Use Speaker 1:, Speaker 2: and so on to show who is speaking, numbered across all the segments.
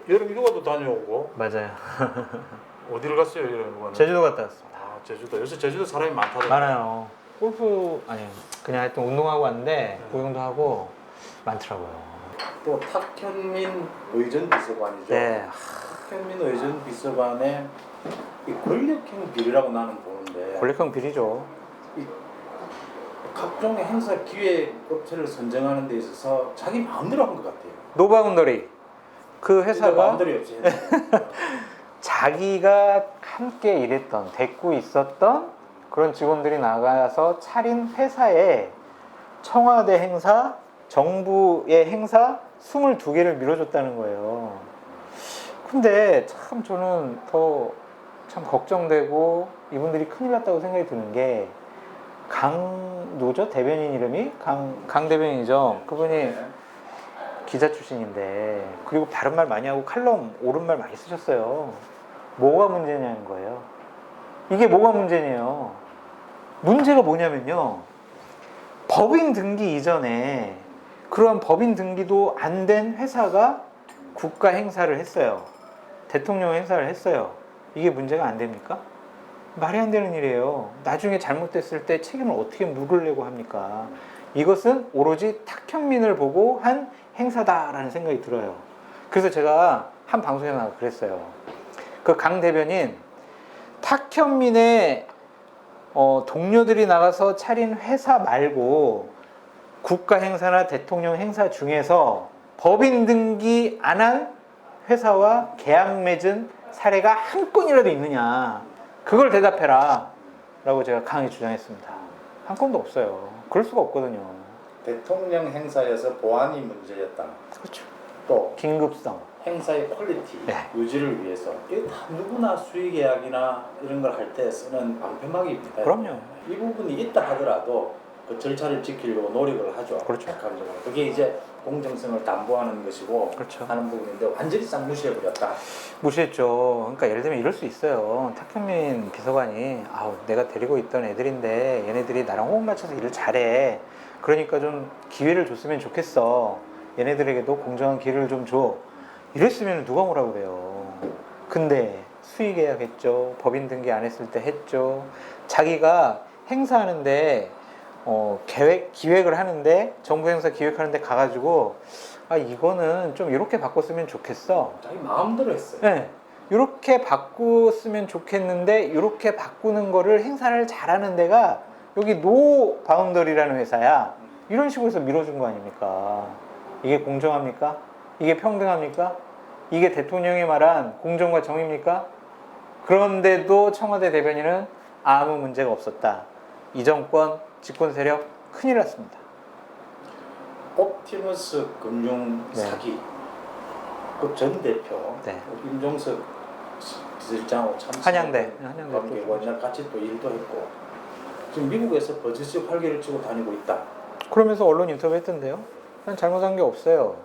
Speaker 1: 여름 휴가도 다녀오고.
Speaker 2: 맞아요.
Speaker 1: 어디를 갔어요 여름 휴가는?
Speaker 2: 제주도 갔다 왔습니다.
Speaker 1: 아 제주도. 요새 제주도 사람이 많다던데.
Speaker 2: 많아요. 골프 아니 그냥 하여튼 운동하고 왔는데 구경도 하고 많더라고요.
Speaker 1: 또 탁현민 의전 비서관이죠.
Speaker 2: 네.
Speaker 1: 탁현민 의전 비서관의 이 권력형 비리라고 나는 보는데.
Speaker 2: 권력형 비리죠.
Speaker 1: 이 각종의 행사 기획 업체를 선정하는 데 있어서 자기 마음대로 한 것 같아요.
Speaker 2: 노바운더리 그 회사가
Speaker 1: 마음대로 없이 했네.
Speaker 2: 자기가 함께 일했던 데리고 있었던 그런 직원들이 나가서 차린 회사에 청와대 행사, 정부의 행사 22개를 밀어줬다는 거예요. 근데 참 저는 더 참 걱정되고 이분들이 큰일 났다고 생각이 드는 게 강노죠? 대변인 이름이? 강 대변인이죠. 그분이 기자 출신인데 그리고 바른 말 많이 하고 칼럼 옳은 말 많이 쓰셨어요. 뭐가 문제냐는 거예요. 이게 뭐가 문제냐요. 문제가 뭐냐면요. 법인 등기 이전에 그러한 법인 등기도 안 된 회사가 국가 행사를 했어요. 대통령 행사를 했어요. 이게 문제가 안 됩니까? 말이 안 되는 일이에요. 나중에 잘못됐을 때 책임을 어떻게 물으려고 합니까? 이것은 오로지 탁현민을 보고 한 행사다라는 생각이 들어요. 그래서 제가 한 방송에 나가 그랬어요. 그 강 대변인 탁현민의 동료들이 나가서 차린 회사 말고 국가 행사나 대통령 행사 중에서 법인 등기 안 한 회사와 계약 맺은 사례가 한 건이라도 있느냐, 그걸 대답해라 라고 제가 강하게 주장했습니다. 한 건도 없어요. 그럴 수가 없거든요.
Speaker 1: 대통령 행사에서 보안이 문제였다.
Speaker 2: 그렇죠.
Speaker 1: 또
Speaker 2: 긴급성,
Speaker 1: 행사의 퀄리티
Speaker 2: 네.
Speaker 1: 유지를 위해서 이게 다 누구나 수의 계약이나 이런 걸 할 때 쓰는 방패막입니다.
Speaker 2: 그럼요.
Speaker 1: 이 부분이 있다 하더라도 그 절차를 지키려고 노력을 하죠.
Speaker 2: 그렇죠.
Speaker 1: 객관적으로. 그게 이제 공정성을 담보하는 것이고
Speaker 2: 그렇죠.
Speaker 1: 하는 부분인데 완전히 싹 무시해버렸다.
Speaker 2: 무시했죠. 그러니까 예를 들면 이럴 수 있어요. 탁현민 비서관이 아우 내가 데리고 있던 애들인데 얘네들이 나랑 호흡 맞춰서 일을 잘해. 그러니까 좀 기회를 줬으면 좋겠어. 얘네들에게도 공정한 기회를 좀 줘. 이랬으면 누가 뭐라고 그래요. 근데 수의 계약했죠. 법인 등기 안 했을 때 했죠. 자기가 행사하는데 기획을 하는데 정부 행사 기획하는데 가가지고 아 이거는 좀 이렇게 바꿨으면 좋겠어.
Speaker 1: 자기 마음대로 했어요.
Speaker 2: 네, 이렇게 바꿨으면 좋겠는데 이렇게 바꾸는 거를 행사를 잘하는 데가 여기 노 바운더리라는 회사야. 이런 식으로 해서 밀어준 거 아닙니까? 이게 공정합니까? 이게 평등합니까? 이게 대통령이 말한 공정과 정의입니까? 그런데도 청와대 대변인은 아무 문제가 없었다. 이 정권 집권 세력 큰일 났습니다.
Speaker 1: 옵티머스 금융 사기 그 전 대표
Speaker 2: 네.
Speaker 1: 임종석 비서실장하고 참
Speaker 2: 한양대
Speaker 1: 관계고 같이 또 일도 했고 지금 미국에서 버젓이 활개를 치고 다니고 있다.
Speaker 2: 그러면서 언론 인터뷰 했던데요. 난 잘못한 게 없어요.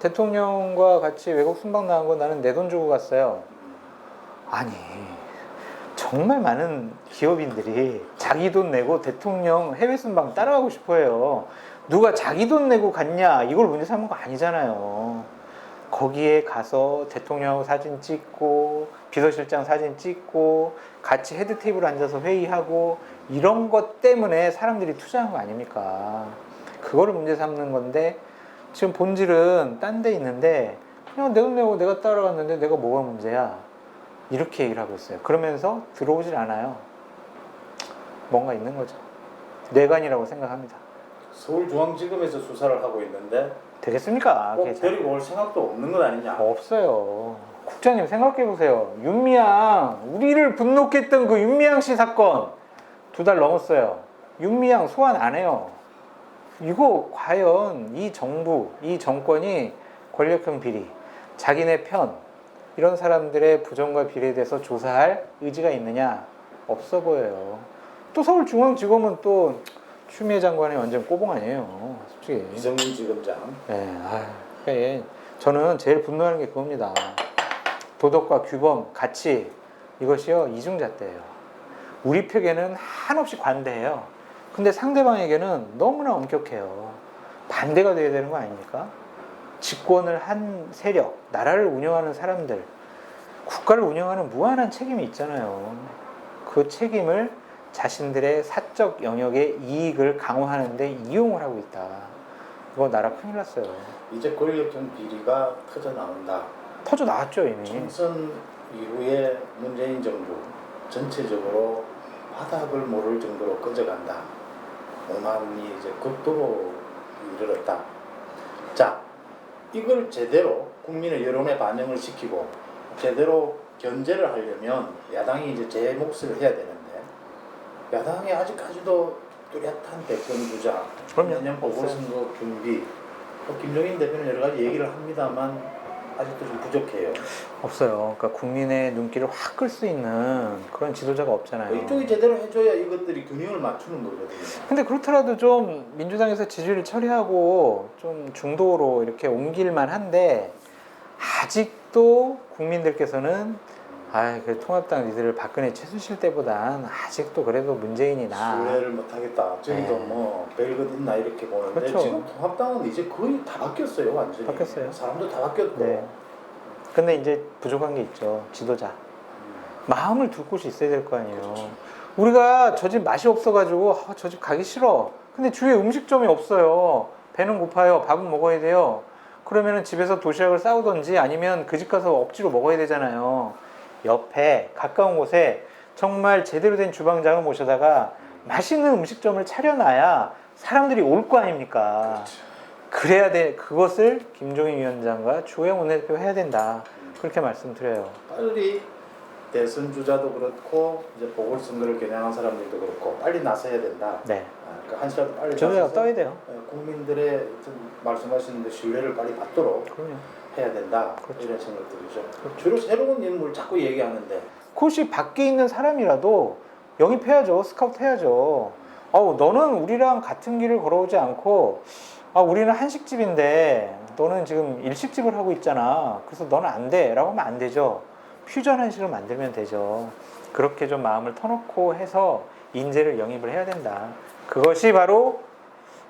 Speaker 2: 대통령과 같이 외국 순방 나간 거 나는 내 돈 주고 갔어요. 아니 정말 많은 기업인들이 자기 돈 내고 대통령 해외 순방 따라가고 싶어 해요. 누가 자기 돈 내고 갔냐 이걸 문제 삼은 거 아니잖아요. 거기에 가서 대통령하고 사진 찍고 비서실장 사진 찍고 같이 헤드 테이블 앉아서 회의하고 이런 것 때문에 사람들이 투자한 거 아닙니까? 그거를 문제 삼는 건데 지금 본질은 딴 데 있는데 그냥 내 돈 내고 내가 따라갔는데 내가 뭐가 문제야? 이렇게 얘기를 하고 있어요. 그러면서 들어오질 않아요. 뭔가 있는 거죠. 뇌관이라고 생각합니다.
Speaker 1: 서울중앙지검에서 수사를 하고 있는데
Speaker 2: 되겠습니까?
Speaker 1: 꼭 데리고 올 생각도 없는 것 아니냐.
Speaker 2: 없어요. 국장님 생각해보세요. 윤미향, 우리를 분노케 했던 그 윤미향 씨 사건 2달 넘었어요. 윤미향 소환 안 해요. 이거 과연 이 정부, 이 정권이 권력형 비리, 자기네 편 이런 사람들의 부정과 비리에 대해서 조사할 의지가 있느냐? 없어 보여요. 또 서울중앙지검은 또 추미애 장관이 완전 꼬봉 아니에요. 솔직히.
Speaker 1: 이정민 지검장.
Speaker 2: 네, 그러니까 저는 제일 분노하는 게 그겁니다. 도덕과 규범, 가치 이것이요 이중잣대예요. 우리 편에는 한없이 관대해요. 근데 상대방에게는 너무나 엄격해요. 반대가 돼야 되는 거 아닙니까? 집권을 한 세력, 나라를 운영하는 사람들, 국가를 운영하는 무한한 책임이 있잖아요. 그 책임을 자신들의 사적 영역의 이익을 강화하는 데 이용을 하고 있다. 이거 나라 큰일 났어요.
Speaker 1: 이제 권력형 비리가 터져 나온다.
Speaker 2: 터져 나왔죠 이미.
Speaker 1: 총선 이후에 문재인 정부 전체적으로 바닥을 모를 정도로 꺼져간다. 오만이 이제 극도로 이르렀다. 자, 이걸 제대로 국민의 여론에 반영을 시키고 제대로 견제를 하려면 야당이 이제 제 몫을 해야 되는데 야당이 아직까지도 뚜렷한 대권 주자,
Speaker 2: 그럼요.
Speaker 1: 내년 보궐선거 준비, 김종인 대표는 여러 가지 얘기를 합니다만 아직도 좀 부족해요.
Speaker 2: 없어요. 그러니까 국민의 눈길을 확 끌 수 있는 그런 지도자가 없잖아요.
Speaker 1: 이쪽이 제대로 해줘야 이것들이 균형을 맞추는 거거든요.
Speaker 2: 근데 그렇더라도 좀 민주당에서 지지를 처리하고 좀 중도로 이렇게 옮길만 한데 아직도 국민들께서는 그 통합당 리더를 박근혜 최순실 때보단 아직도 그래도 문재인이 나.
Speaker 1: 신뢰를 못하겠다. 저기도
Speaker 2: 네.
Speaker 1: 뭐 별것 있나 이렇게 보는데
Speaker 2: 그렇죠.
Speaker 1: 지금 통합당은 이제 거의 다 바뀌었어요. 완전히.
Speaker 2: 바뀌었어요.
Speaker 1: 사람도 다 바뀌었고.
Speaker 2: 네. 근데 이제 부족한 게 있죠. 지도자. 마음을 둘 곳이 있어야 될 거 아니에요.
Speaker 1: 그렇죠.
Speaker 2: 우리가 저 집 맛이 없어가지고 저 집 가기 싫어. 근데 주위에 음식점이 없어요. 배는 고파요. 밥은 먹어야 돼요. 그러면은 집에서 도시락을 싸우던지 아니면 그 집 가서 억지로 먹어야 되잖아요. 옆에 가까운 곳에 정말 제대로 된 주방장을 모셔다가 맛있는 음식점을 차려놔야 사람들이 올 거 아닙니까?
Speaker 1: 그렇죠.
Speaker 2: 그래야 돼. 그것을 김종인 위원장과 주호영 원내대표가 해야 된다. 그렇게 말씀드려요.
Speaker 1: 빨리 대선 주자도 그렇고 이제 보궐선거를 겨냥한 사람들도 그렇고 빨리 나서야 된다.
Speaker 2: 네.
Speaker 1: 그러니까 한시라도 빨리
Speaker 2: 지도자가
Speaker 1: 나서서
Speaker 2: 떠야 돼요.
Speaker 1: 국민들의 어떤 말씀하신 신뢰를 빨리 받도록
Speaker 2: 그럼요.
Speaker 1: 해야 된다.
Speaker 2: 그렇죠.
Speaker 1: 이런 생각들이죠.
Speaker 2: 그렇죠.
Speaker 1: 주로 새로운 인물 자꾸 얘기하는데
Speaker 2: 혹시 밖에 있는 사람이라도 영입해야죠. 스카우트 해야죠. 너는 우리랑 같은 길을 걸어오지 않고 우리는 한식집인데 너는 지금 일식집을 하고 있잖아. 그래서 너는 안 돼. 라고 하면 안 되죠. 퓨전 한식을 만들면 되죠. 그렇게 좀 마음을 터놓고 해서 인재를 영입을 해야 된다. 그것이 바로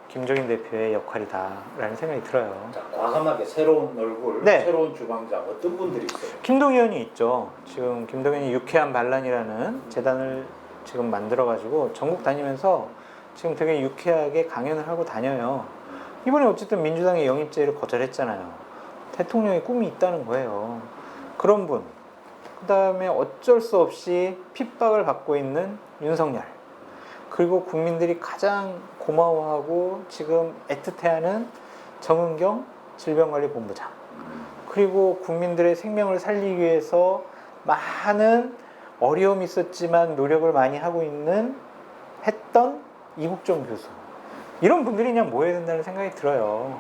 Speaker 2: 김종인 대표의 역할이다라는 생각이 들어요.
Speaker 1: 자, 과감하게 새로운 얼굴,
Speaker 2: 네.
Speaker 1: 새로운 주방장 어떤 분들이 있어요?
Speaker 2: 김동연이 있죠. 지금 김동연이 유쾌한 반란이라는 재단을 지금 만들어가지고 전국 다니면서 지금 되게 유쾌하게 강연을 하고 다녀요. 이번에 어쨌든 민주당의 영입제를 거절했잖아요. 대통령의 꿈이 있다는 거예요. 그런 분. 그 다음에 어쩔 수 없이 핍박을 받고 있는 윤석열. 그리고 국민들이 가장 고마워하고 지금 애틋해하는 정은경 질병관리본부장. 그리고 국민들의 생명을 살리기 위해서 많은 어려움이 있었지만 노력을 많이 하고 했던 이국정 교수. 이런 분들이 그냥 모여야 된다는 생각이 들어요.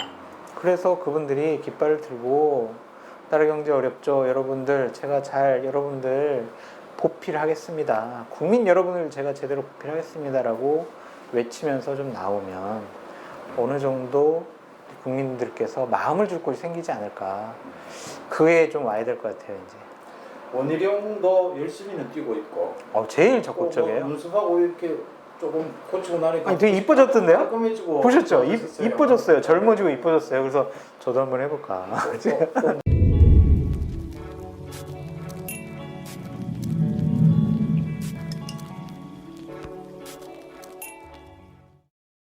Speaker 2: 그래서 그분들이 깃발을 들고 나라 경제 어렵죠. 여러분들 제가 여러분들 보필 하겠습니다. 국민 여러분을 제가 제대로 보필하겠습니다. 라고 외치면서 좀 나오면 어느 정도 국민들께서 마음을 줄 곳이 생기지 않을까. 그게 좀 와야 될 것 같아요. 이제.
Speaker 1: 원희룡도 열심히는 뛰고 있고
Speaker 2: 제일 적극적이에요.
Speaker 1: 눈썹하고 이렇게 조금 고치고 나니까
Speaker 2: 되게 이뻐졌던데요?
Speaker 1: 깔끔해지고
Speaker 2: 보셨죠?
Speaker 1: 멋있었어요.
Speaker 2: 이뻐졌어요. 젊어지고 이뻐졌어요. 그래서 저도 한번 해볼까.
Speaker 1: 또